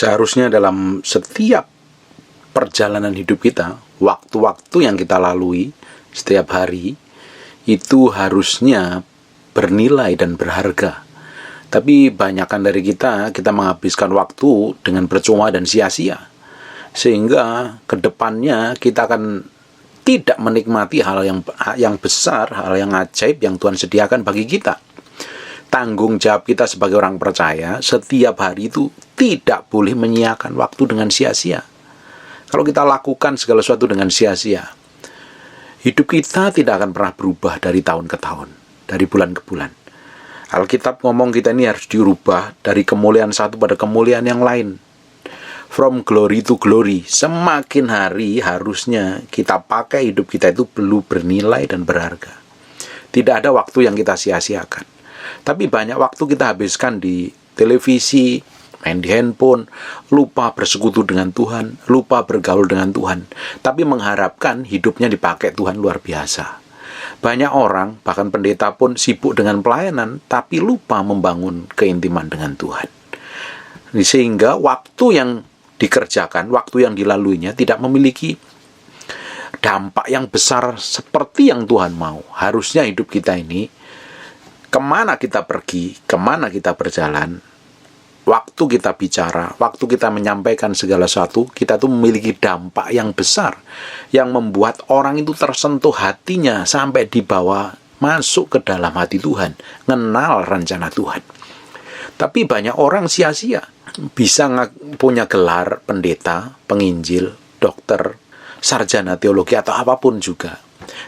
Seharusnya dalam setiap perjalanan hidup kita, waktu-waktu yang kita lalui setiap hari, itu harusnya bernilai dan berharga. Tapi banyakkan dari kita menghabiskan waktu dengan percuma dan sia-sia. Sehingga kedepannya kita akan tidak menikmati hal yang besar, hal yang ajaib yang Tuhan sediakan bagi kita. Tanggung jawab kita sebagai orang percaya setiap hari itu tidak boleh menyiakan waktu dengan sia-sia. Kalau kita lakukan segala sesuatu dengan sia-sia, hidup kita tidak akan pernah berubah dari tahun ke tahun, dari bulan ke bulan. Alkitab ngomong kita ini harus dirubah dari kemuliaan satu pada kemuliaan yang lain. From glory to glory. Semakin hari harusnya kita pakai hidup kita itu perlu bernilai dan berharga. Tidak ada waktu yang kita sia-siakan. Tapi banyak waktu kita habiskan di televisi, main di handphone, lupa bersekutu dengan Tuhan, lupa bergaul dengan Tuhan. Tapi mengharapkan hidupnya dipakai Tuhan luar biasa. Banyak orang, bahkan pendeta pun sibuk dengan pelayanan, tapi lupa membangun keintiman dengan Tuhan. Sehingga waktu yang dikerjakan, waktu yang dilaluinya tidak memiliki dampak yang besar seperti yang Tuhan mau. Harusnya hidup kita ini, kemana kita pergi, kemana kita berjalan, waktu kita bicara, waktu kita menyampaikan segala sesuatu, kita tuh memiliki dampak yang besar, yang membuat orang itu tersentuh hatinya sampai dibawa masuk ke dalam hati Tuhan, mengenal rencana Tuhan. Tapi banyak orang sia-sia, bisa punya gelar pendeta, penginjil, dokter, sarjana teologi atau apapun juga.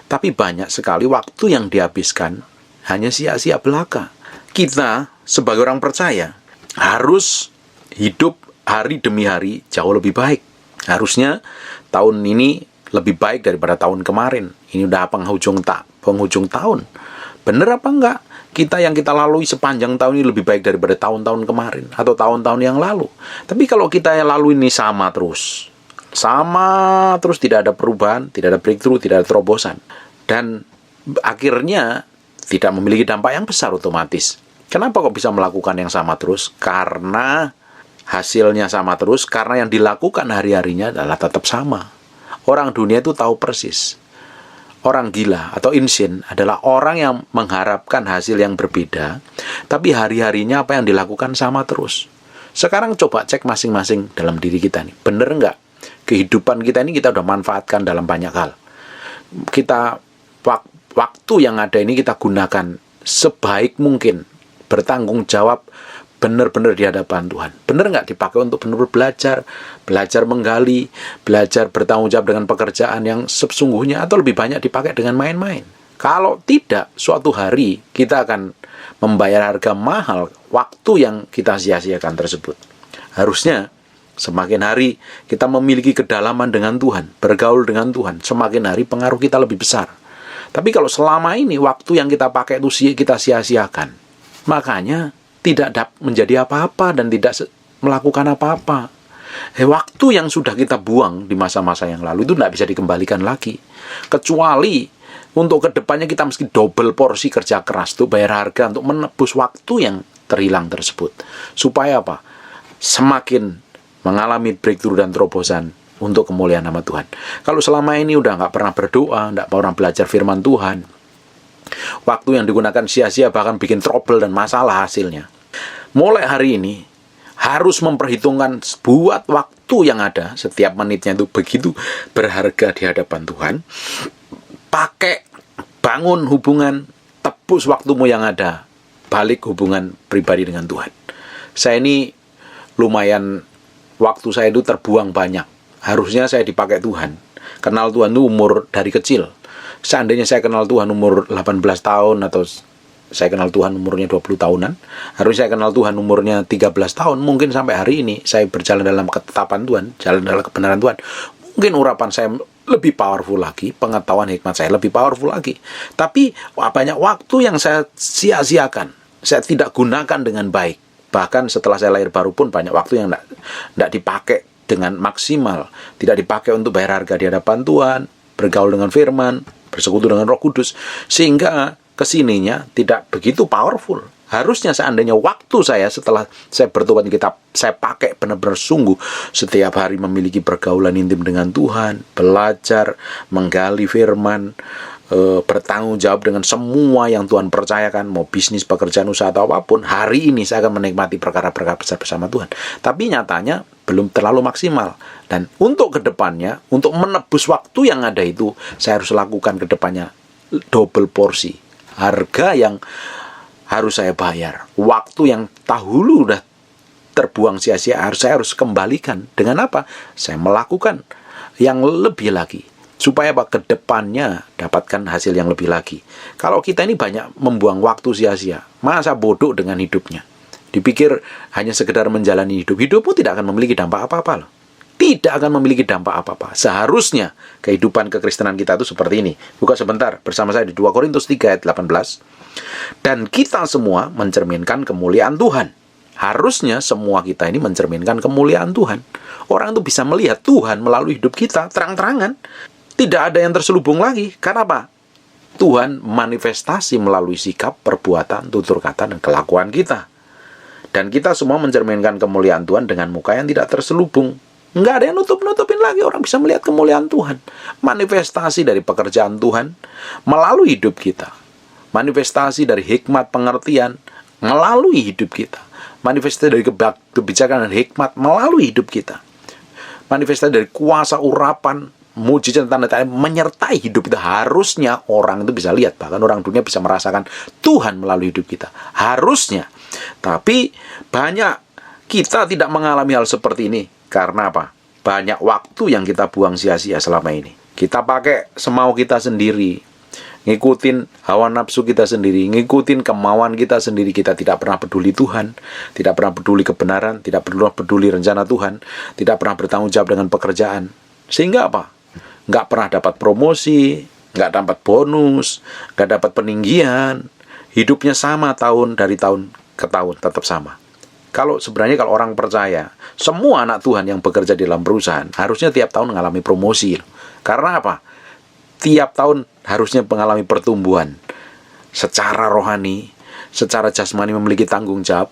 Tapi banyak sekali waktu yang dihabiskan hanya sia-sia belaka. Kita sebagai orang percaya harus hidup hari demi hari jauh lebih baik. Harusnya tahun ini lebih baik daripada tahun kemarin. Ini udah penghujung tahun. Bener apa enggak? Kita yang kita lalui sepanjang tahun ini lebih baik daripada tahun-tahun kemarin atau tahun-tahun yang lalu. Tapi kalau kita yang lalui ini sama terus, tidak ada perubahan, tidak ada breakthrough, tidak ada terobosan, dan akhirnya tidak memiliki dampak yang besar otomatis. Kenapa kok bisa melakukan yang sama terus? Karena hasilnya sama terus, karena yang dilakukan hari-harinya adalah tetap sama. Orang dunia itu tahu persis. Orang gila atau insane adalah orang yang mengharapkan hasil yang berbeda, tapi hari-harinya apa yang dilakukan sama terus. Sekarang coba cek masing-masing dalam diri kita nih. Bener nggak? Kehidupan kita ini kita udah manfaatkan dalam banyak hal. Waktu yang ada ini kita gunakan sebaik mungkin, bertanggung jawab benar-benar di hadapan Tuhan. Benar nggak dipakai untuk benar-benar belajar menggali, belajar bertanggung jawab dengan pekerjaan yang sesungguhnya, atau lebih banyak dipakai dengan main-main? Kalau tidak, suatu hari kita akan membayar harga mahal waktu yang kita sia-siakan tersebut. Harusnya semakin hari kita memiliki kedalaman dengan Tuhan, bergaul dengan Tuhan, semakin hari pengaruh kita lebih besar. Tapi kalau selama ini waktu yang kita pakai itu kita sia-siakan, makanya tidak menjadi apa-apa dan tidak melakukan apa-apa. Waktu yang sudah kita buang di masa-masa yang lalu itu tidak bisa dikembalikan lagi. Kecuali untuk kedepannya kita mesti double porsi kerja keras untuk bayar harga untuk menebus waktu yang terhilang tersebut. Supaya apa? Semakin mengalami breakthrough dan terobosan untuk kemuliaan nama Tuhan. Kalau selama ini udah nggak pernah berdoa, nggak pernah belajar firman Tuhan, waktu yang digunakan sia-sia bahkan bikin trouble dan masalah hasilnya. Mulai hari ini harus memperhitungkan buat waktu yang ada, setiap menitnya itu begitu berharga di hadapan Tuhan. Pakai, bangun hubungan, tebus waktumu yang ada, balik hubungan pribadi dengan Tuhan. Saya ini lumayan, waktu saya itu terbuang banyak. Harusnya saya dipakai Tuhan. Kenal Tuhan itu umur dari kecil. Seandainya saya kenal Tuhan umur 18 tahun atau saya kenal Tuhan umurnya 20 tahunan, harusnya saya kenal Tuhan umurnya 13 tahun, mungkin sampai hari ini saya berjalan dalam ketetapan Tuhan, jalan dalam kebenaran Tuhan. Mungkin urapan saya lebih powerful lagi, pengetahuan hikmat saya lebih powerful lagi. Tapi banyak waktu yang saya sia-siakan, saya tidak gunakan dengan baik. Bahkan setelah saya lahir baru pun banyak waktu yang tidak dipakai dengan maksimal, tidak dipakai untuk bayar harga di hadapan Tuhan, bergaul dengan firman, bersekutu dengan Roh Kudus, sehingga kesininya tidak begitu powerful. Harusnya seandainya waktu saya setelah saya bertobat kitab, saya pakai benar-benar sungguh setiap hari memiliki pergaulan intim dengan Tuhan, belajar, menggali firman, bertanggung jawab dengan semua yang Tuhan percayakan, mau bisnis, pekerjaan, usaha, atau apapun. Hari ini saya akan menikmati perkara-perkara besar bersama Tuhan. Tapi nyatanya belum terlalu maksimal. Dan untuk kedepannya, untuk menebus waktu yang ada itu, saya harus lakukan kedepannya double porsi. Harga yang harus saya bayar, waktu yang dahulu udah terbuang sia-sia, saya harus kembalikan. Dengan apa? Saya melakukan yang lebih lagi, supaya ke depannya dapatkan hasil yang lebih lagi. Kalau kita ini banyak membuang waktu sia-sia, masa bodoh dengan hidupnya, dipikir hanya sekedar menjalani hidup, hidupmu tidak akan memiliki dampak apa-apa loh. Tidak akan memiliki dampak apa-apa. Seharusnya kehidupan kekristenan kita itu seperti ini. Buka sebentar bersama saya di 2 Korintus 3 ayat 18. Dan kita semua mencerminkan kemuliaan Tuhan. Harusnya semua kita ini mencerminkan kemuliaan Tuhan. Orang itu bisa melihat Tuhan melalui hidup kita terang-terangan. Tidak ada yang terselubung lagi. Karena apa? Tuhan manifestasi melalui sikap, perbuatan, tutur kata, dan kelakuan kita. Dan kita semua mencerminkan kemuliaan Tuhan dengan muka yang tidak terselubung. Nggak ada yang nutup-nutupin lagi. Orang bisa melihat kemuliaan Tuhan. Manifestasi dari pekerjaan Tuhan melalui hidup kita. Manifestasi dari hikmat pengertian melalui hidup kita. Manifestasi dari kebijakan dan hikmat melalui hidup kita. Manifestasi dari kuasa urapan, mujizat, tanda-tanda menyertai hidup kita. Harusnya orang itu bisa lihat. Bahkan orang dunia bisa merasakan Tuhan melalui hidup kita. Harusnya. Tapi banyak kita tidak mengalami hal seperti ini. Karena apa? Banyak waktu yang kita buang sia-sia selama ini. Kita pakai semau kita sendiri, ngikutin hawa nafsu kita sendiri, ngikutin kemauan kita sendiri. Kita tidak pernah peduli Tuhan, tidak pernah peduli kebenaran, tidak pernah peduli rencana Tuhan, tidak pernah bertanggung jawab dengan pekerjaan. Sehingga apa? Nggak pernah dapat promosi, nggak dapat bonus, nggak dapat peninggian. Hidupnya sama dari tahun ke tahun, tetap sama. Kalau orang percaya, semua anak Tuhan yang bekerja di dalam perusahaan harusnya tiap tahun mengalami promosi. Karena apa? Tiap tahun harusnya mengalami pertumbuhan secara rohani, secara jasmani, memiliki tanggung jawab,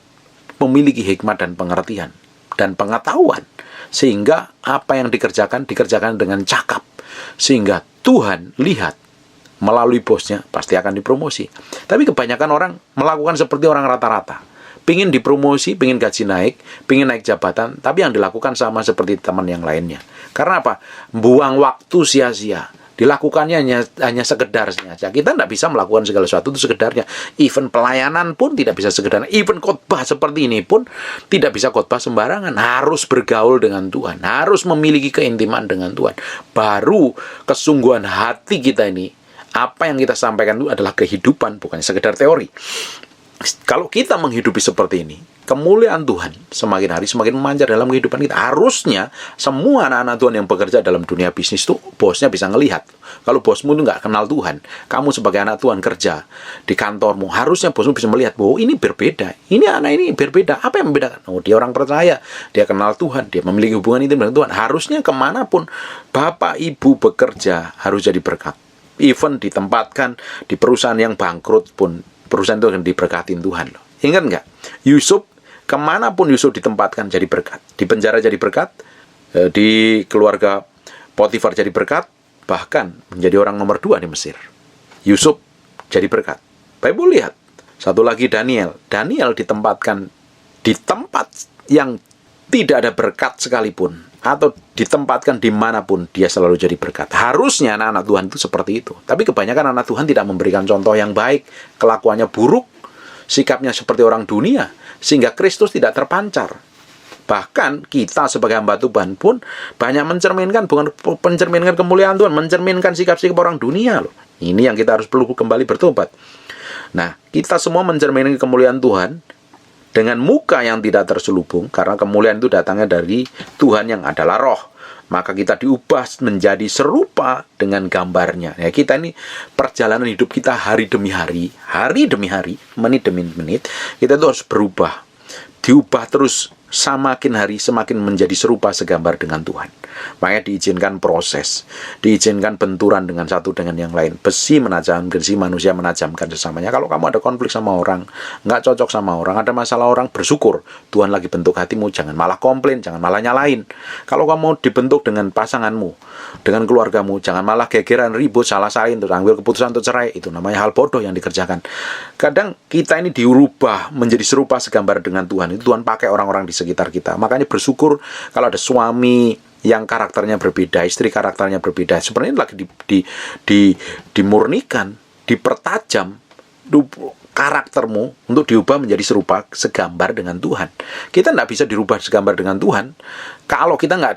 memiliki hikmat dan pengertian dan pengetahuan, sehingga apa yang dikerjakan dengan cakap, sehingga Tuhan lihat melalui bosnya pasti akan dipromosi. Tapi kebanyakan orang melakukan seperti orang rata-rata, pingin dipromosi, pingin gaji naik, pingin naik jabatan, tapi yang dilakukan sama seperti teman yang lainnya. Karena apa? Buang waktu sia-sia. Dilakukannya hanya sekedar saja. Kita tidak bisa melakukan segala sesuatu itu sekedarnya. Even pelayanan pun tidak bisa sekedarnya. Even khotbah seperti ini pun tidak bisa khotbah sembarangan. Harus bergaul dengan Tuhan. Harus memiliki keintiman dengan Tuhan. Baru kesungguhan hati kita ini, apa yang kita sampaikan itu adalah kehidupan, bukan sekedar teori. Kalau kita menghidupi seperti ini, kemuliaan Tuhan semakin hari semakin memancar dalam kehidupan kita. Harusnya semua anak-anak Tuhan yang bekerja dalam dunia bisnis itu, bosnya bisa ngelihat. Kalau bosmu itu nggak kenal Tuhan, kamu sebagai anak Tuhan kerja di kantormu, harusnya bosmu bisa melihat bahwa ini berbeda. Ini anak ini berbeda. Apa yang membedakan? Oh, dia orang percaya, dia kenal Tuhan, dia memiliki hubungan intim dengan Tuhan. Harusnya kemanapun Bapak Ibu bekerja harus jadi berkat. Even ditempatkan di perusahaan yang bangkrut pun, perusahaan itu akan diberkatin Tuhan loh. Ingat nggak? Yusuf, kemanapun Yusuf ditempatkan jadi berkat. Di penjara jadi berkat, di keluarga Potifar jadi berkat, bahkan menjadi orang nomor 2 di Mesir. Yusuf jadi berkat. Bible lihat. Satu lagi Daniel. Daniel ditempatkan di tempat yang tidak ada berkat sekalipun, atau ditempatkan dimanapun, dia selalu jadi berkat. Harusnya anak-anak Tuhan itu seperti itu. Tapi kebanyakan anak Tuhan tidak memberikan contoh yang baik, kelakuannya buruk, sikapnya seperti orang dunia, sehingga Kristus tidak terpancar. Bahkan kita sebagai hamba Tuhan pun banyak mencerminkan, bukan mencerminkan kemuliaan Tuhan, mencerminkan sikap-sikap orang dunia loh. Ini yang kita harus perlu kembali bertobat. Nah, kita semua mencerminkan kemuliaan Tuhan dengan muka yang tidak terselubung, karena kemuliaan itu datangnya dari Tuhan yang adalah roh. Maka kita diubah menjadi serupa dengan gambarnya. Ya, kita ini perjalanan hidup kita hari demi hari, menit demi menit, kita itu harus berubah. Diubah terus semakin hari semakin menjadi serupa segambar dengan Tuhan. Makanya diizinkan proses, diizinkan benturan dengan satu dengan yang lain. Besi menajam, besi manusia menajamkan sesamanya. Kalau kamu ada konflik sama orang, nggak cocok sama orang, ada masalah orang, bersyukur Tuhan lagi bentuk hatimu. Jangan malah komplain, jangan malah nyalain. Kalau kamu dibentuk dengan pasanganmu, dengan keluargamu, jangan malah gegeran, ribut, salah-salahin, terus ambil keputusan untuk cerai. Itu namanya hal bodoh yang dikerjakan. Kadang kita ini diubah menjadi serupa segambar dengan Tuhan. Itu Tuhan pakai orang-orang di sekitar kita. Makanya bersyukur kalau ada suami yang karakternya berbeda, istri karakternya berbeda. Sebenarnya lagi dimurnikan, dipertajam karaktermu untuk diubah menjadi serupa segambar dengan Tuhan. Kita tidak bisa dirubah segambar dengan Tuhan kalau kita nggak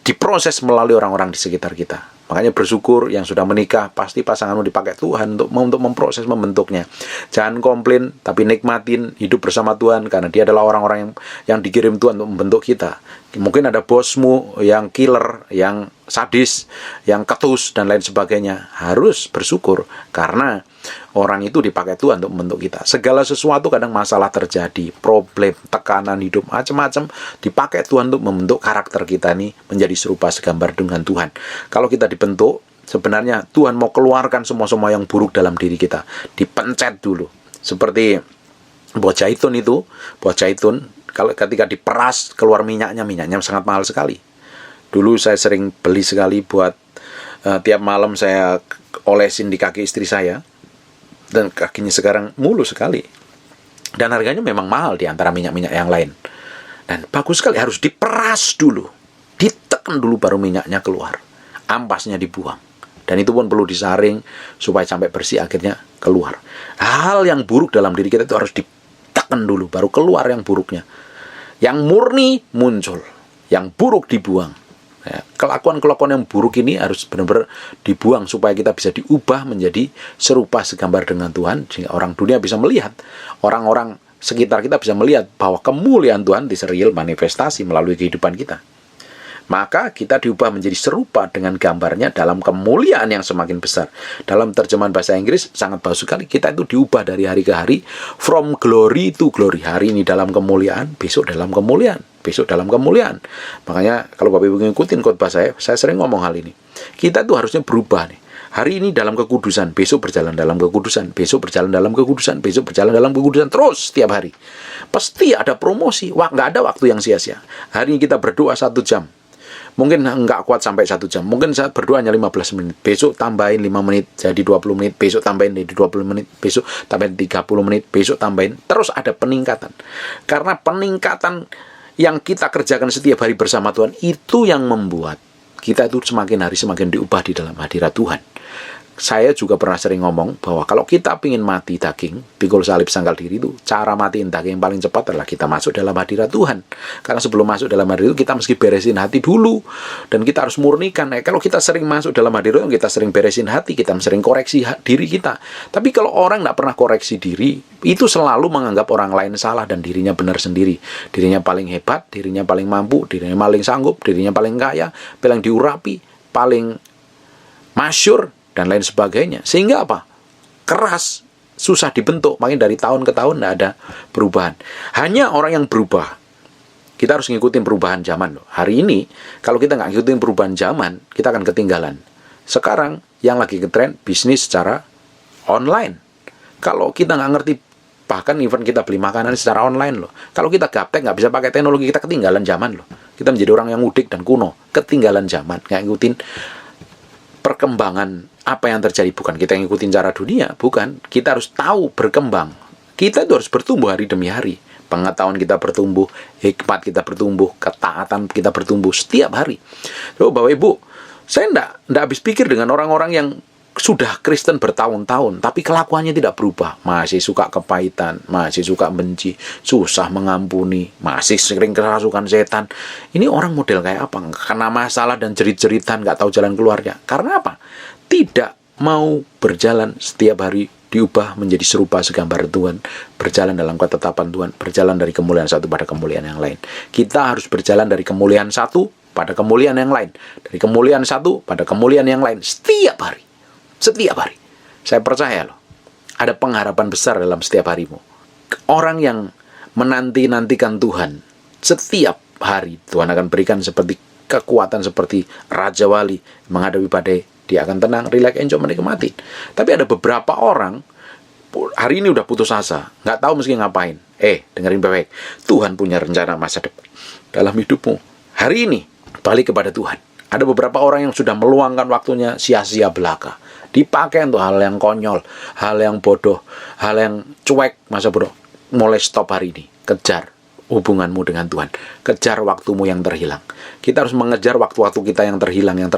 diproses melalui orang-orang di sekitar kita. Makanya bersyukur yang sudah menikah, pasti pasanganmu dipakai Tuhan untuk memproses, membentuknya. Jangan komplain, tapi nikmatin hidup bersama Tuhan, karena dia adalah orang-orang yang dikirim Tuhan untuk membentuk kita. Mungkin ada bosmu yang killer, yang sadis, yang ketus, dan lain sebagainya. Harus bersyukur, karena orang itu dipakai Tuhan untuk membentuk kita. Segala sesuatu kadang masalah terjadi, problem, tekanan hidup, macam-macam, dipakai Tuhan untuk membentuk karakter kita ini menjadi serupa segambar dengan Tuhan. Kalau kita dibentuk, sebenarnya Tuhan mau keluarkan semua-semua yang buruk dalam diri kita. Dipencet dulu. Seperti buah zaitun itu, buah zaitun, kalau ketika diperas, keluar minyaknya sangat mahal sekali. Dulu saya sering beli sekali buat tiap malam saya olesin di kaki istri saya. Dan kakinya sekarang mulus sekali. Dan harganya memang mahal di antara minyak-minyak yang lain. Dan bagus sekali, harus diperas dulu. Ditekan dulu baru minyaknya keluar. Ampasnya dibuang. Dan itu pun perlu disaring supaya sampai bersih, akhirnya keluar. Hal yang buruk dalam diri kita itu harus ditekan dulu, baru keluar yang buruknya. Yang murni muncul, yang buruk dibuang. Ya, kelakuan-kelakuan yang buruk ini harus benar-benar dibuang supaya kita bisa diubah menjadi serupa segambar dengan Tuhan, sehingga orang dunia bisa melihat, orang-orang sekitar kita bisa melihat bahwa kemuliaan Tuhan diserial manifestasi melalui kehidupan kita. Maka kita diubah menjadi serupa dengan gambarnya dalam kemuliaan yang semakin besar. Dalam terjemahan bahasa Inggris sangat bagus sekali. Kita itu diubah dari hari ke hari, from glory to glory. Hari ini dalam kemuliaan, besok dalam kemuliaan, besok dalam kemuliaan. Makanya kalau Bapak Ibu ngikutin khotbah saya sering ngomong hal ini. Kita tuh harusnya berubah nih. Hari ini dalam kekudusan, besok berjalan dalam kekudusan, besok berjalan dalam kekudusan, besok berjalan dalam kekudusan, terus setiap hari. Pasti ada promosi, nggak ada waktu yang sia-sia. Hari ini kita berdoa 1 jam. Mungkin nggak kuat sampai 1 jam. Mungkin saya berdoa hanya 15 menit. Besok tambahin 5 menit jadi 20 menit. Besok tambahin jadi 20 menit. Besok tambahin 30 menit. Besok tambahin. Terus ada peningkatan. Karena peningkatan yang kita kerjakan setiap hari bersama Tuhan, itu yang membuat kita itu semakin hari semakin diubah di dalam hadirat Tuhan. Saya juga pernah sering ngomong bahwa kalau kita ingin mati daging, pikul salib sangkal diri, itu cara matiin daging yang paling cepat adalah kita masuk dalam hadirat Tuhan. Karena sebelum masuk dalam hadirat itu kita mesti beresin hati dulu, dan kita harus murnikan. Kalau kita sering masuk dalam hadirat, kita sering beresin hati, kita sering koreksi diri kita. Tapi kalau orang tidak pernah koreksi diri, itu selalu menganggap orang lain salah dan dirinya benar sendiri. Dirinya paling hebat, dirinya paling mampu, dirinya paling sanggup, dirinya paling kaya, paling diurapi, paling masyhur, dan lain sebagainya. Sehingga apa? Keras, susah dibentuk. Makanya dari tahun ke tahun tidak ada perubahan. Hanya orang yang berubah. Kita harus ngikutin perubahan zaman loh. Hari ini, kalau kita nggak ngikutin perubahan zaman, kita akan ketinggalan. Sekarang, yang lagi ngetren bisnis secara online. Kalau kita nggak ngerti, bahkan even kita beli makanan secara online loh. Kalau kita gaptek, nggak bisa pakai teknologi, kita ketinggalan zaman loh. Kita menjadi orang yang mudik dan kuno. Ketinggalan zaman. Nggak ngikutin perkembangan apa yang terjadi. Bukan kita ngikutin cara dunia, bukan. Kita harus tahu berkembang. Kita itu harus bertumbuh hari demi hari. Pengetahuan kita bertumbuh, hikmat kita bertumbuh, ketaatan kita bertumbuh setiap hari. So, Bapak Ibu, saya enggak habis pikir dengan orang-orang yang sudah Kristen bertahun-tahun, tapi kelakuannya tidak berubah. Masih suka kepahitan, masih suka benci, susah mengampuni, masih sering kerasukan setan. Ini orang model kayak apa? Kena masalah dan jerit-jeritan, nggak tahu jalan keluarnya. Karena apa? Tidak mau berjalan setiap hari diubah menjadi serupa segambar Tuhan, berjalan dalam ketetapan Tuhan, berjalan dari kemuliaan satu pada kemuliaan yang lain. Kita harus berjalan dari kemuliaan satu pada kemuliaan yang lain, dari kemuliaan satu pada kemuliaan yang lain setiap hari. Setiap hari. Saya percaya loh, ada pengharapan besar dalam setiap harimu. Orang yang menanti-nantikan Tuhan, Setiap hari Tuhan akan berikan seperti kekuatan seperti Raja Wali menghadapi badai. Dia akan tenang, relax, enjoy, menikmati. Tapi ada beberapa orang hari ini udah putus asa, nggak tahu mesti ngapain. Dengerin baik-baik. Tuhan punya rencana masa depan dalam hidupmu. Hari ini balik kepada Tuhan. Ada beberapa orang yang sudah meluangkan waktunya sia-sia belaka, dipakai untuk hal yang konyol, hal yang bodoh, hal yang cuek, masa bodoh. Mulai stop hari ini. Kejar hubunganmu dengan Tuhan. Kejar waktumu yang terhilang. Kita harus mengejar waktu-waktu kita yang terhilang, yang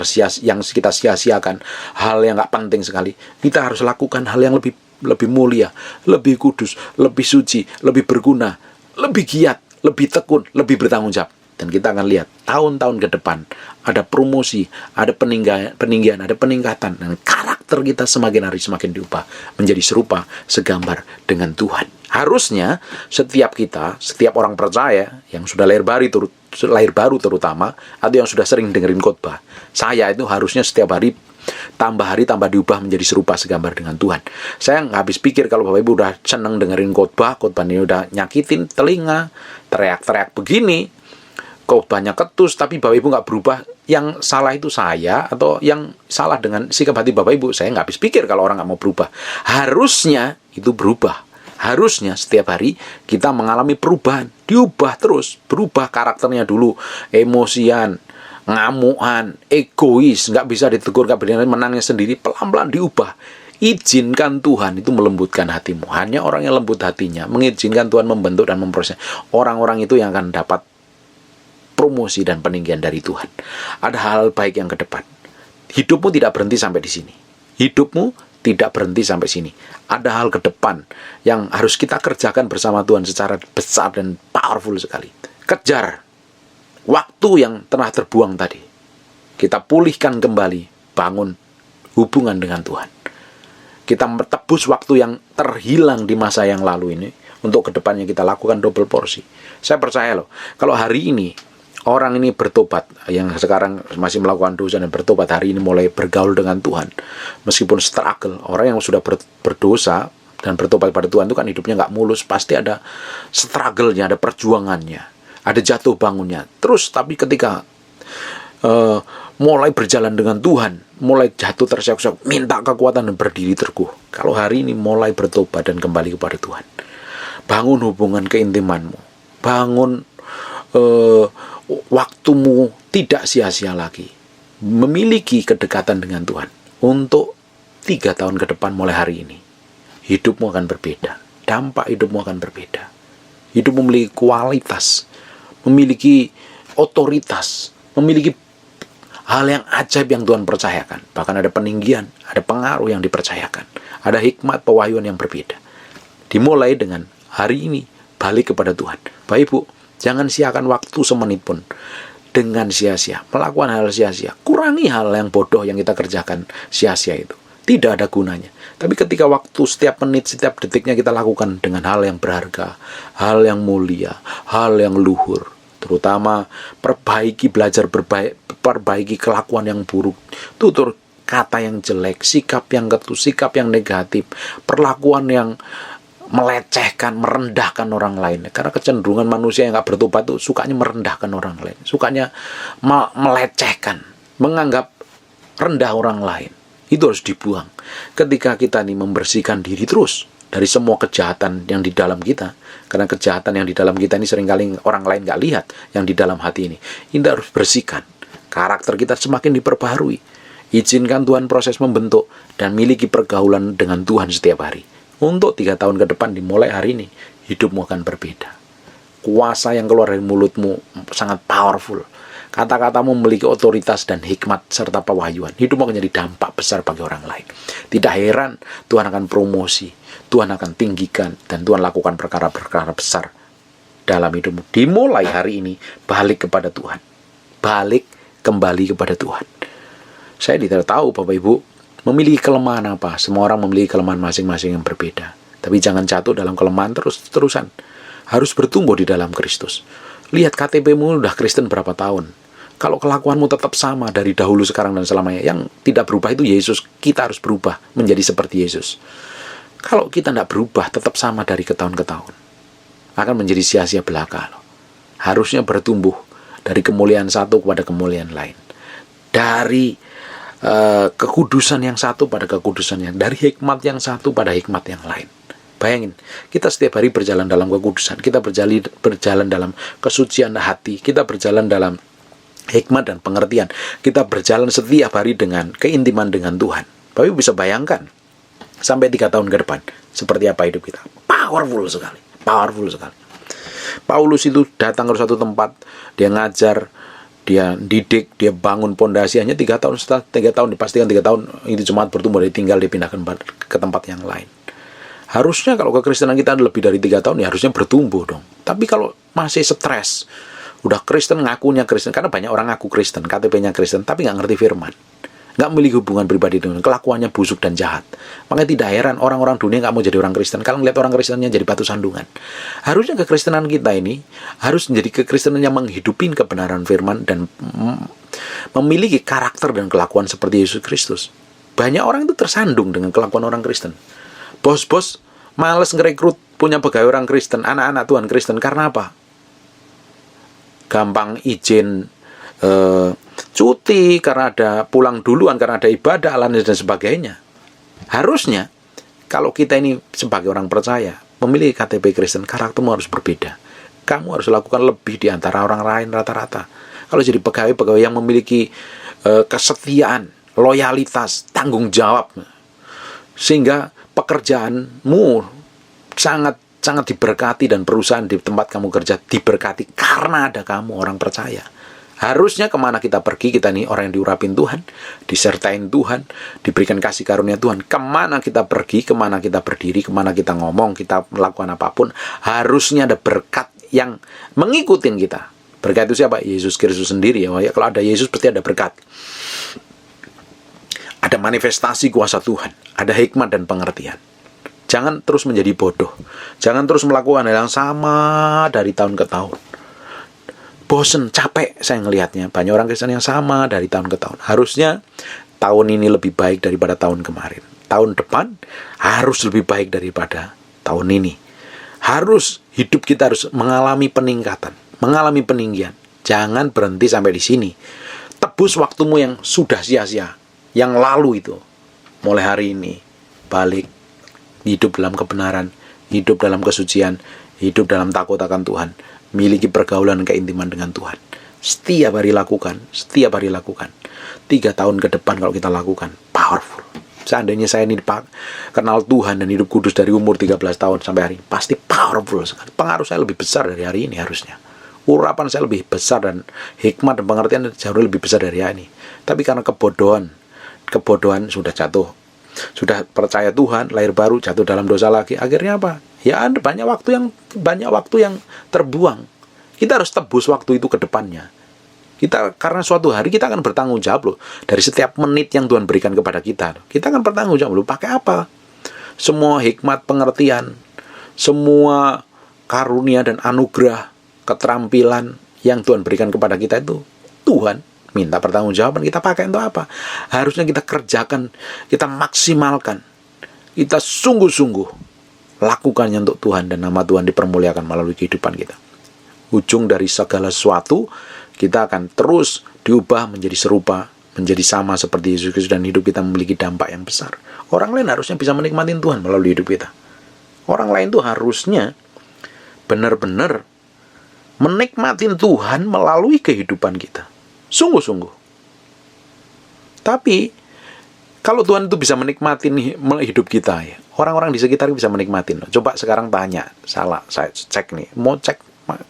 kita sia-siakan, hal yang nggak penting sekali. Kita harus lakukan hal yang lebih mulia, lebih kudus, lebih suci, lebih berguna, lebih giat, lebih tekun, lebih bertanggung jawab. Dan kita akan lihat tahun-tahun ke depan ada promosi, ada peninggian, ada peningkatan, dan karakter kita semakin hari semakin diubah menjadi serupa, segambar dengan Tuhan. Harusnya setiap orang percaya yang sudah lahir baru terutama, atau yang sudah sering dengerin khotbah, saya itu harusnya setiap hari tambah diubah menjadi serupa segambar dengan Tuhan. Saya nggak habis pikir kalau Bapak Ibu udah seneng dengerin khotbah ini udah nyakitin telinga, teriak-teriak begini, khotbahnya ketus, tapi Bapak Ibu nggak berubah. Yang salah itu saya, atau yang salah dengan sikap hati Bapak Ibu. Saya nggak habis pikir kalau orang nggak mau berubah. Harusnya itu berubah. Harusnya setiap hari kita mengalami perubahan, diubah terus, berubah karakternya dulu, emosian, ngamuan, egois, nggak bisa ditegur, nggak berani menangnya sendiri, pelan-pelan diubah. Izinkan Tuhan itu melembutkan hatimu. Hanya orang yang lembut hatinya mengizinkan Tuhan membentuk dan memproses. Orang-orang itu yang akan dapat promosi dan peninggian dari Tuhan. Ada hal baik yang ke depan. Hidupmu tidak berhenti sampai di sini. Hidupmu tidak berhenti sampai sini. Ada hal ke depan yang harus kita kerjakan bersama Tuhan secara besar dan powerful sekali. Kejar waktu yang telah terbuang tadi. Kita pulihkan kembali, bangun hubungan dengan Tuhan. Kita tebus waktu yang terhilang di masa yang lalu ini. Untuk kedepannya kita lakukan double porsi. Saya percaya loh, kalau hari ini orang ini bertobat, yang sekarang masih melakukan dosa dan bertobat, hari ini mulai bergaul dengan Tuhan, meskipun struggle. Orang yang sudah berdosa dan bertobat pada Tuhan itu kan hidupnya nggak mulus, pasti ada struggle-nya, ada perjuangannya, ada jatuh bangunnya. Terus tapi ketika mulai berjalan dengan Tuhan, mulai jatuh terseok-seok, minta kekuatan dan berdiri teguh. Kalau hari ini mulai bertobat dan kembali kepada Tuhan, bangun hubungan keintimanmu, bangun waktumu tidak sia-sia lagi, memiliki kedekatan dengan Tuhan untuk 3 tahun ke depan. Mulai hari ini hidupmu akan berbeda, dampak hidupmu akan berbeda. Hidupmu memiliki kualitas, memiliki otoritas, memiliki hal yang ajaib yang Tuhan percayakan. Bahkan ada peninggian, ada pengaruh yang dipercayakan, ada hikmat pewahyuan yang berbeda. Dimulai dengan hari ini, balik kepada Tuhan. Bapak Ibu, jangan siakan waktu semenit pun dengan sia-sia, melakukan hal sia-sia. Kurangi hal yang bodoh yang kita kerjakan sia-sia itu. Tidak ada gunanya. Tapi ketika waktu, setiap menit, setiap detiknya kita lakukan dengan hal yang berharga, hal yang mulia, hal yang luhur. Terutama belajar perbaiki kelakuan yang buruk, tutur kata yang jelek, sikap yang ketus, sikap yang negatif, perlakuan yang melecehkan, merendahkan orang lain. Karena kecenderungan manusia yang gak bertobat itu sukanya merendahkan orang lain, sukanya melecehkan, menganggap rendah orang lain. Itu harus dibuang. Ketika kita nih membersihkan diri terus dari semua kejahatan yang di dalam kita, karena kejahatan yang di dalam kita ini seringkali orang lain gak lihat, yang di dalam hati ini kita harus bersihkan. Karakter kita semakin diperbaharui. Izinkan Tuhan proses membentuk dan miliki pergaulan dengan Tuhan setiap hari. Untuk 3 tahun ke depan, dimulai hari ini, hidupmu akan berbeda. Kuasa yang keluar dari mulutmu sangat powerful. Kata-katamu memiliki otoritas dan hikmat serta pewahyuan. Hidupmu akan jadi dampak besar bagi orang lain. Tidak heran Tuhan akan promosi, Tuhan akan tinggikan, dan Tuhan lakukan perkara-perkara besar dalam hidupmu. Dimulai hari ini, balik kepada Tuhan. Balik kembali kepada Tuhan. Saya tidak tahu Bapak Ibu memiliki kelemahan apa. Semua orang memiliki kelemahan masing-masing yang berbeda. Tapi jangan jatuh dalam kelemahan terus-terusan. Harus bertumbuh di dalam Kristus. Lihat KTP-mu udah Kristen berapa tahun. Kalau kelakuanmu tetap sama dari dahulu, sekarang, dan selamanya, yang tidak berubah itu Yesus. Kita harus berubah menjadi seperti Yesus. Kalau kita tidak berubah, tetap sama dari ke tahun ke tahun, akan menjadi sia-sia belaka loh. harusnya bertumbuh dari kemuliaan satu kepada kemuliaan lain. Dari kekudusan yang satu pada kekudusan yang, dari hikmat yang satu pada hikmat yang lain. Bayangin, kita setiap hari berjalan dalam kekudusan, kita berjalan dalam kesucian hati, kita berjalan dalam hikmat dan pengertian, kita berjalan setiap hari dengan keintiman dengan Tuhan. Bapak bisa bayangkan sampai 3 tahun ke depan seperti apa hidup kita. Powerful sekali. Paulus itu datang ke suatu tempat, dia ngajar, dia didik, dia bangun pondasi hanya 3 tahun. Setelah 3 tahun dipastikan 3 tahun itu jemaat bertumbuh, dia tinggal dipindahkan ke tempat yang lain. Harusnya kalau kekristenan kita lebih dari 3 tahun ya harusnya bertumbuh dong. Tapi kalau masih stres, udah Kristen ngakunya Kristen, karena banyak orang ngaku Kristen, KTP-nya Kristen, tapi nggak ngerti firman, nggak memiliki hubungan pribadi dengan, kelakuannya busuk dan jahat. Makanya tidak heran orang-orang dunia nggak mau jadi orang Kristen. Kalau ngeliat orang Kristennya jadi batu sandungan. Harusnya kekristenan kita ini harus menjadi kekristenan yang menghidupin kebenaran firman dan memiliki karakter dan kelakuan seperti Yesus Kristus. Banyak orang itu tersandung dengan kelakuan orang Kristen. Bos-bos males ngerekrut punya pegawai orang Kristen, anak-anak Tuhan Kristen, karena apa? Gampang izin cuti karena ada pulang duluan, karena ada ibadah dan sebagainya. Harusnya kalau kita ini sebagai orang percaya memiliki KTP Kristen, karaktermu harus berbeda. Kamu harus lakukan lebih di antara orang lain rata-rata. Kalau jadi pegawai yang memiliki kesetiaan, loyalitas, tanggung jawab, sehingga pekerjaanmu sangat diberkati dan perusahaan di tempat kamu kerja diberkati karena ada kamu orang percaya. Harusnya kemana kita pergi, kita nih orang yang diurapin Tuhan, disertain Tuhan, diberikan kasih karunia Tuhan. Kemana kita pergi, kemana kita berdiri, kemana kita ngomong, kita melakukan apapun, harusnya ada berkat yang mengikutin kita. Berkat itu siapa? Yesus Kristus sendiri ya. Kalau ada Yesus pasti ada berkat. Ada manifestasi kuasa Tuhan, ada hikmat dan pengertian. Jangan terus menjadi bodoh. Jangan terus melakukan hal yang sama dari tahun ke tahun. Bosen, capek saya ngelihatnya. Banyak orang Kristen yang sama dari tahun ke tahun. Harusnya tahun ini lebih baik daripada tahun kemarin. Tahun depan harus lebih baik daripada tahun ini. Harus, hidup kita harus mengalami peningkatan, mengalami peninggian. Jangan berhenti sampai di sini. Tebus waktumu yang sudah sia-sia, yang lalu itu. Mulai hari ini, balik, hidup dalam kebenaran, hidup dalam kesucian, hidup dalam takut akan Tuhan, miliki pergaulan keintiman dengan Tuhan. Setiap hari lakukan. 3 tahun ke depan kalau kita lakukan, powerful. Seandainya saya ini kenal Tuhan dan hidup kudus dari umur 13 tahun sampai hari ini, pasti powerful sekali. Pengaruh saya lebih besar dari hari ini harusnya. Urapan saya lebih besar dan hikmat dan pengertian jauh lebih besar dari hari ini. Tapi karena kebodohan sudah jatuh, sudah percaya Tuhan, lahir baru, jatuh dalam dosa lagi. Akhirnya apa? Ya ada banyak waktu yang terbuang. Kita harus tebus waktu itu ke depannya. Karena suatu hari kita akan bertanggung jawab loh. Dari setiap menit yang Tuhan berikan kepada kita, kita akan bertanggung jawab loh. Pakai apa? Semua hikmat, pengertian, semua karunia dan anugerah, keterampilan yang Tuhan berikan kepada kita itu, Tuhan minta pertanggungjawaban. Kita pakai untuk apa? Harusnya kita kerjakan, kita maksimalkan, kita sungguh-sungguh lakukannya untuk Tuhan, dan nama Tuhan dipermuliakan melalui kehidupan kita. Ujung dari segala sesuatu, kita akan terus diubah menjadi serupa, menjadi sama seperti Yesus Kristus, dan hidup kita memiliki dampak yang besar. Orang lain harusnya bisa menikmati Tuhan melalui hidup kita. Orang lain tuh harusnya benar-benar menikmati Tuhan melalui kehidupan kita. Sungguh-sungguh. Tapi kalau Tuhan itu bisa menikmati hidup kita ya, orang-orang di sekitar bisa menikmati. Coba sekarang tanya, saya cek nih, mau cek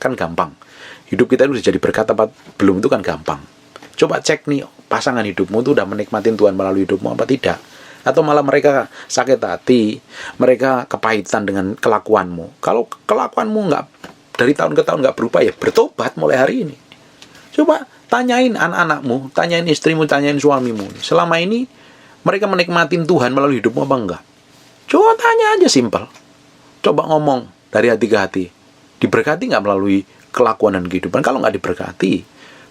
kan gampang. Hidup kita itu jadi berkat apa belum, itu kan gampang. Coba cek nih, pasangan hidupmu itu udah menikmati Tuhan melalui hidupmu apa tidak? Atau malah mereka sakit hati, mereka kepahitan dengan kelakuanmu. Kalau kelakuanmu nggak dari tahun ke tahun nggak berubah, ya bertobat mulai hari ini. Coba tanyain anak-anakmu, tanyain istrimu, tanyain suamimu. Selama ini mereka menikmati Tuhan melalui hidupmu apa enggak? Coba tanya aja, simpel. Coba ngomong dari hati ke hati. Diberkati nggak melalui kelakuan dan kehidupan? Kalau nggak diberkati,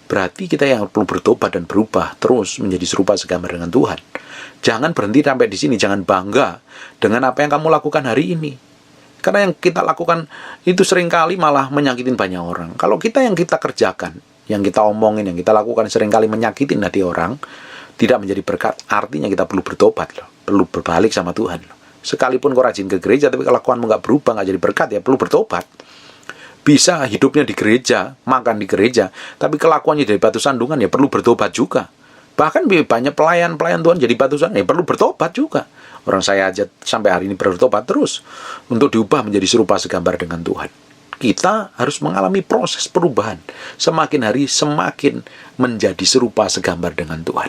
berarti kita yang perlu bertobat dan berubah terus menjadi serupa segambar dengan Tuhan. Jangan berhenti sampai di sini. Jangan bangga dengan apa yang kamu lakukan hari ini. Karena yang kita lakukan itu seringkali malah menyakitin banyak orang. Kalau yang kita kerjakan, yang kita omongin, yang kita lakukan seringkali menyakitin hati orang, tidak menjadi berkat, artinya kita perlu bertobat loh. Perlu berbalik sama Tuhan loh. Sekalipun kau rajin ke gereja, tapi kelakuanmu nggak berubah, nggak jadi berkat, ya perlu bertobat. Bisa hidupnya di gereja, makan di gereja, tapi kelakuannya dari batu sandungan, ya perlu bertobat juga. Bahkan banyak pelayan Tuhan jadi batu sandungan, ya perlu bertobat juga. Orang saya aja sampai hari ini bertobat terus untuk diubah menjadi serupa segambar dengan Tuhan. Kita harus mengalami proses perubahan. Semakin hari semakin menjadi serupa segambar dengan Tuhan.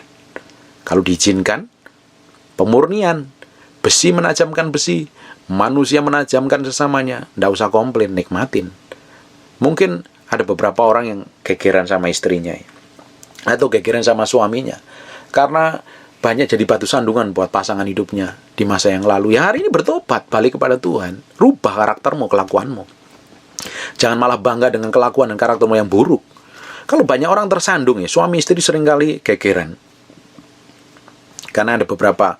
Kalau diizinkan, pemurnian, besi menajamkan besi, manusia menajamkan sesamanya, nggak usah komplain, nikmatin. Mungkin ada beberapa orang yang gegeran sama istrinya, atau gegeran sama suaminya, karena banyak jadi batu sandungan buat pasangan hidupnya di masa yang lalu. Ya hari ini bertobat, balik kepada Tuhan, rubah karaktermu, kelakuanmu. Jangan malah bangga dengan kelakuan dan karaktermu yang buruk. Kalau banyak orang tersandung ya, suami istri seringkali gegeran. Karena ada beberapa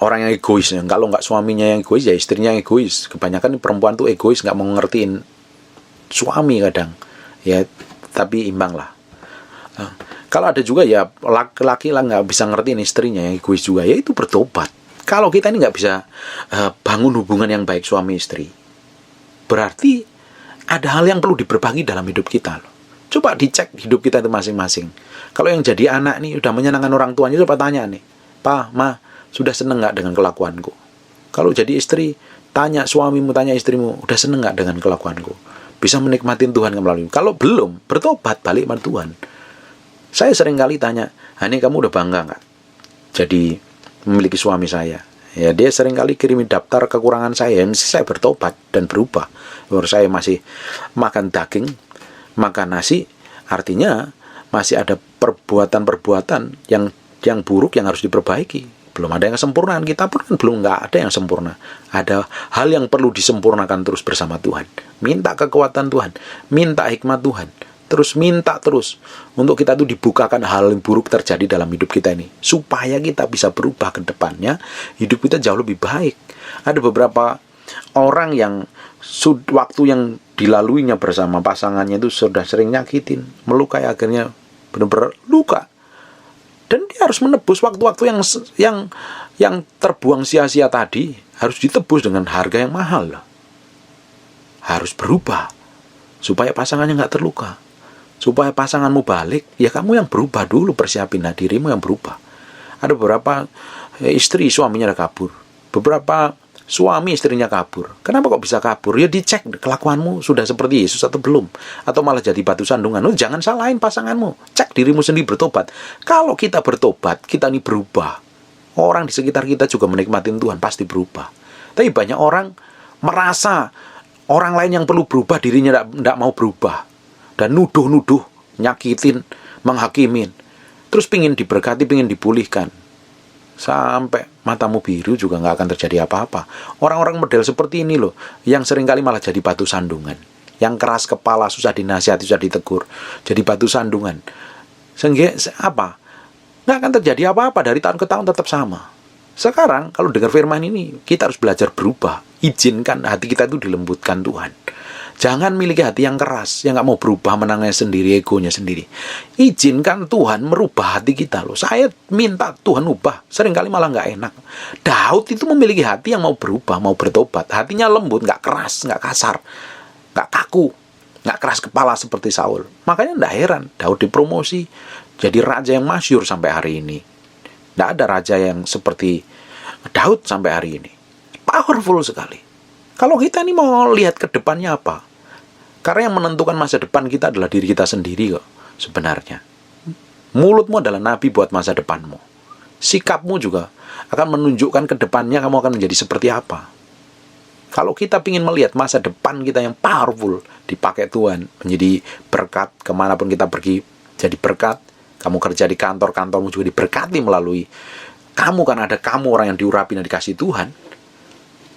orang yang egois. Kalau nggak suaminya yang egois, ya istrinya yang egois. Kebanyakan perempuan tuh egois, nggak mau ngertiin suami kadang. Ya, tapi imbang lah. Kalau ada juga ya laki-laki lah nggak bisa ngertiin istrinya yang egois juga, ya itu bertobat. Kalau kita ini nggak bisa bangun hubungan yang baik suami istri, berarti ada hal yang perlu diberbagi dalam hidup kita loh. Coba dicek hidup kita itu masing-masing. Kalau yang jadi anak nih udah menyenangkan orang tuanya, coba tanya nih, Pa, Ma, sudah seneng nggak dengan kelakuanku? Kalau jadi istri, tanya suamimu, tanya istrimu, udah seneng nggak dengan kelakuanku? Bisa menikmatin Tuhan melalui. Kalau belum, bertobat, balik sama Tuhan. Saya sering kali tanya, Hani, kamu udah bangga nggak jadi memiliki suami saya? Ya, dia sering kali kirimi daftar kekurangan saya. Mesti saya bertobat dan berubah. Kalau saya masih makan daging, makan nasi, artinya masih ada perbuatan-perbuatan yang buruk yang harus diperbaiki. Belum ada yang sempurna. Kita pun kan belum nggak ada yang sempurna. Ada hal yang perlu disempurnakan terus bersama Tuhan. Minta kekuatan Tuhan, minta hikmat Tuhan. Terus minta terus untuk kita tuh dibukakan hal yang buruk terjadi dalam hidup kita ini, supaya kita bisa berubah ke depannya, hidup kita jauh lebih baik. Ada beberapa orang yang waktu yang dilaluinya bersama pasangannya itu sudah sering nyakitin, melukai, akhirnya benar-benar luka. Dan dia harus menebus waktu-waktu yang terbuang sia-sia tadi, harus ditebus dengan harga yang mahal. Harus berubah supaya pasangannya nggak terluka. Supaya pasanganmu balik, ya kamu yang berubah dulu, persiapin dirimu yang berubah. Ada beberapa istri suaminya udah kabur, beberapa suami istrinya kabur. Kenapa kok bisa kabur? Ya dicek kelakuanmu sudah seperti Yesus atau belum, atau malah jadi batu sandungan. Jangan salahin pasanganmu, cek dirimu sendiri, bertobat. Kalau kita bertobat, kita ini berubah. Orang di sekitar kita juga menikmatin Tuhan, pasti berubah. Tapi banyak orang merasa orang lain yang perlu berubah, dirinya tidak mau berubah. Dan nuduh-nuduh, nyakitin, menghakimin. Terus pingin diberkati, pingin dipulihkan. Sampai matamu biru juga nggak akan terjadi apa-apa. Orang-orang model seperti ini loh, yang seringkali malah jadi batu sandungan. Yang keras kepala, susah dinasihati, susah ditegur. Jadi batu sandungan. Sehingga apa? Nggak akan terjadi apa-apa, dari tahun ke tahun tetap sama. Sekarang kalau dengar firman ini, kita harus belajar berubah. Izinkan hati kita itu dilembutkan Tuhan. Jangan miliki hati yang keras, yang gak mau berubah, menangnya sendiri, egonya sendiri. Izinkan Tuhan merubah hati kita loh. Saya minta Tuhan ubah, seringkali malah gak enak. Daud itu memiliki hati yang mau berubah, mau bertobat. Hatinya lembut, gak keras, gak kasar, gak kaku, gak keras kepala seperti Saul. Makanya gak heran, Daud dipromosi jadi raja yang masyhur sampai hari ini. Gak ada raja yang seperti Daud sampai hari ini. Powerful sekali. Kalau kita ini mau lihat ke depannya apa? Karena yang menentukan masa depan kita adalah diri kita sendiri kok, sebenarnya. Mulutmu adalah nabi buat masa depanmu. Sikapmu juga akan menunjukkan ke depannya kamu akan menjadi seperti apa. Kalau kita ingin melihat masa depan kita yang powerful, dipakai Tuhan, menjadi berkat, kemanapun kita pergi, jadi berkat. Kamu kerja di kantor, kantormu juga diberkati melalui kamu, kan ada kamu orang yang diurapi dan dikasih Tuhan.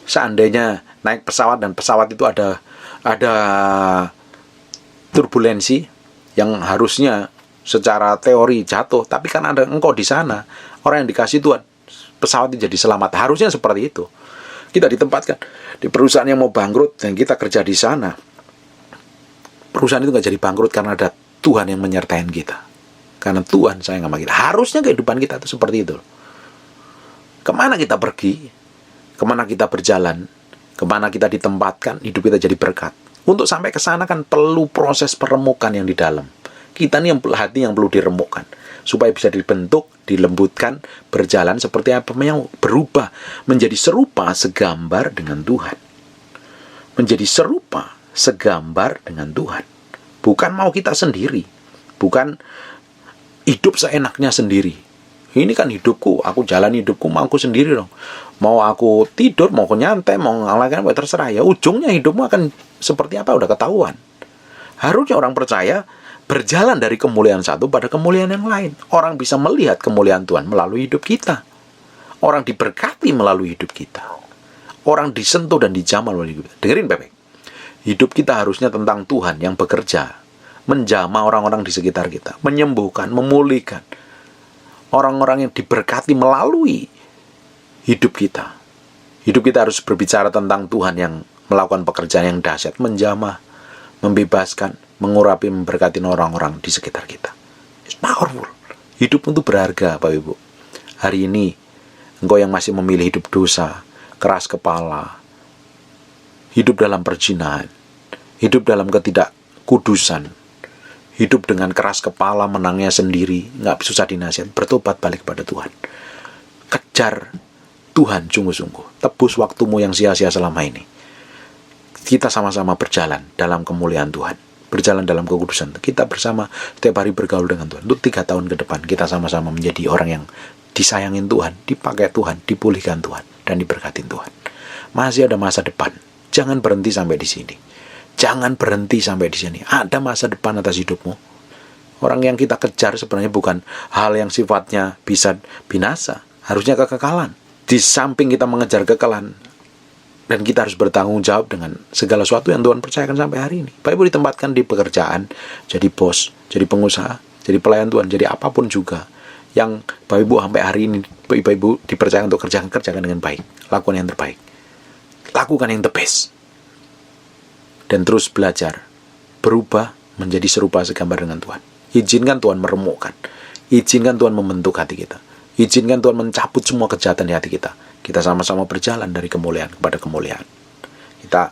Seandainya naik pesawat dan pesawat itu ada turbulensi yang harusnya secara teori jatuh, tapi kan ada engkau di sana, orang yang dikasih Tuhan, pesawat itu jadi selamat. Harusnya seperti itu. Kita ditempatkan di perusahaan yang mau bangkrut dan kita kerja di sana. Perusahaan itu nggak jadi bangkrut karena ada Tuhan yang menyertai kita. Karena Tuhan sayang sama kita. Harusnya kehidupan kita itu seperti itu. Kemana kita pergi, kemana kita berjalan, kemana kita ditempatkan, hidup kita jadi berkat. Untuk sampai ke sana kan perlu proses peremukan yang di dalam. Kita nih yang hati yang perlu diremukkan. Supaya bisa dibentuk, dilembutkan, berjalan seperti apa yang berubah. Menjadi serupa segambar dengan Tuhan. Menjadi serupa segambar dengan Tuhan. Bukan mau kita sendiri. Bukan hidup seenaknya sendiri. Ini kan hidupku, aku jalan hidupku, mau aku sendiri dong. Mau aku tidur, mau aku nyantai, mau ngalahin apa terserah. Ya ujungnya hidupmu akan seperti apa udah ketahuan. Harusnya orang percaya berjalan dari kemuliaan satu pada kemuliaan yang lain. Orang bisa melihat kemuliaan Tuhan melalui hidup kita. Orang diberkati melalui hidup kita. Orang disentuh dan dijamah melalui hidup kita. Dengerin Bebek. Hidup kita harusnya tentang Tuhan yang bekerja. Menjamah orang-orang di sekitar kita. Menyembuhkan, memulihkan. Orang-orang yang diberkati melalui hidup kita. Hidup kita harus berbicara tentang Tuhan yang melakukan pekerjaan yang dahsyat, menjamah, membebaskan, mengurapi, memberkati orang-orang di sekitar kita. It's powerful. Hidup itu berharga, Bapak Ibu. Hari ini, engkau yang masih memilih hidup dosa, keras kepala, hidup dalam perzinahan, hidup dalam ketidakkudusan, hidup dengan keras kepala, menangnya sendiri, nggak susah dinasihat, bertobat balik kepada Tuhan. Kejar Tuhan sungguh-sungguh. Tebus waktumu yang sia-sia selama ini. Kita sama-sama berjalan dalam kemuliaan Tuhan. Berjalan dalam kekudusan. Kita bersama setiap hari bergaul dengan Tuhan. Untuk 3 tahun ke depan, kita sama-sama menjadi orang yang disayangin Tuhan, dipakai Tuhan, dipulihkan Tuhan, dan diberkatin Tuhan. Masih ada masa depan. Jangan berhenti sampai di sini. Jangan berhenti sampai di sini. Ada masa depan atas hidupmu. Orang yang kita kejar sebenarnya bukan hal yang sifatnya bisa binasa. Harusnya kekekalan. Di samping kita mengejar kekekalan, dan kita harus bertanggung jawab dengan segala sesuatu yang Tuhan percayakan sampai hari ini. Bapak Ibu ditempatkan di pekerjaan, jadi bos, jadi pengusaha, jadi pelayan Tuhan, jadi apapun juga. Yang Bapak Ibu sampai hari ini, Bapak Ibu dipercayakan untuk kerjakan dengan baik. Lakukan yang terbaik. Lakukan yang the best. Dan terus belajar, berubah menjadi serupa segambar dengan Tuhan. Izinkan Tuhan meremukkan. Izinkan Tuhan membentuk hati kita. Izinkan Tuhan mencabut semua kejahatan di hati kita. Kita sama-sama berjalan dari kemuliaan kepada kemuliaan. Kita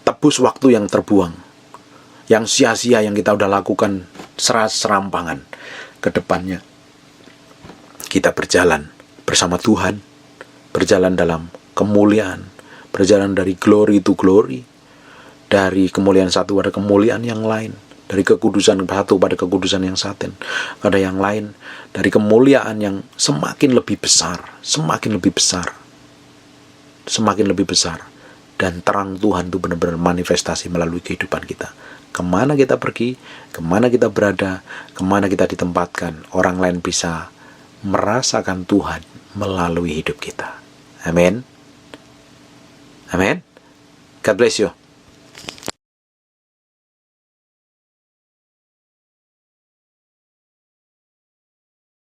tebus waktu yang terbuang. Yang sia-sia yang kita udah lakukan serampangan ke depannya. Kita berjalan bersama Tuhan. Berjalan dalam kemuliaan. Berjalan dari glory to glory. Dari kemuliaan satu pada kemuliaan yang lain. Dari kekudusan satu pada kekudusan yang satu. Ada yang lain. Dari kemuliaan yang semakin lebih besar. Semakin lebih besar. Semakin lebih besar. Dan terang Tuhan itu benar-benar manifestasi melalui kehidupan kita. Kemana kita pergi, kemana kita berada, kemana kita ditempatkan, orang lain bisa merasakan Tuhan melalui hidup kita. Amin. Amin. God bless you.